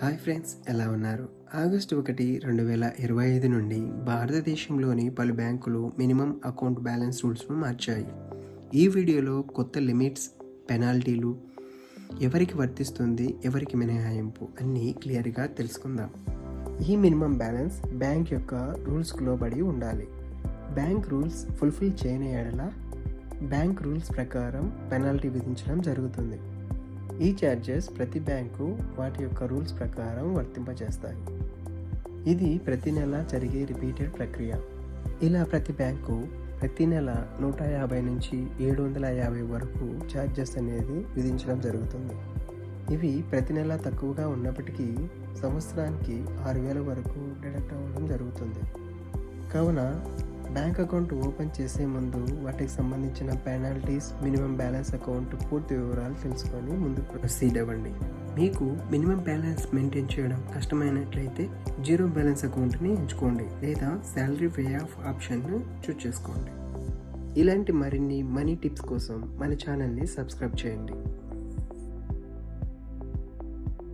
Hi friends, ఎలా ఉన్నారు? August 1, 2025 నుండి భారతదేశంలోని పలు బ్యాంకులు మినిమం అకౌంట్ బ్యాలెన్స్ రూల్స్ను మార్చాయి. ఈ వీడియోలో కొత్త లిమిట్స్, పెనాల్టీలు, ఎవరికి వర్తిస్తుంది, ఎవరికి మినహాయింపు అన్నీ క్లియర్గా తెలుసుకుందాం. ఈ మినిమం బ్యాలెన్స్ బ్యాంక్ యొక్క రూల్స్కు లోబడి ఉండాలి. బ్యాంక్ రూల్స్ ఫుల్ఫిల్ చేయని యెడల బ్యాంక్ రూల్స్ ప్రకారం పెనాల్టీ విధించడం జరుగుతుంది. ఈ ఛార్జెస్ ప్రతి బ్యాంకు వాటి యొక్క రూల్స్ ప్రకారం వర్తింపజేస్తాయి. ఇది ప్రతి నెల జరిగే రిపీటెడ్ ప్రక్రియ. ఇలా ప్రతి బ్యాంకు ప్రతి నెల 150 నుంచి 750 వరకు ఛార్జెస్ అనేది విధించడం జరుగుతుంది. ఇవి ప్రతి నెల తక్కువగా ఉన్నప్పటికీ సంవత్సరానికి 6,000 వరకు డిడక్ట్ అవ్వడం జరుగుతుంది. కావున బ్యాంక్ అకౌంట్ ఓపెన్ చేసే ముందు వాటికి సంబంధించిన పెనాల్టీస్, మినిమం బ్యాలెన్స్ అకౌంట్ పూర్తి వివరాలు తెలుసుకొని ముందుకు ప్రొసీడ్ అవ్వండి. మీకు మినిమం బ్యాలెన్స్ మెయింటైన్ చేయడం కష్టమైనట్లయితే జీరో బ్యాలెన్స్ అకౌంట్ని ఎంచుకోండి, లేదా శాలరీ పే ఆఫ్ ఆప్షన్ను చూస్ చేసుకోండి. ఇలాంటి మరిన్ని మనీ టిప్స్ కోసం మన ఛానల్ని సబ్స్క్రైబ్ చేయండి.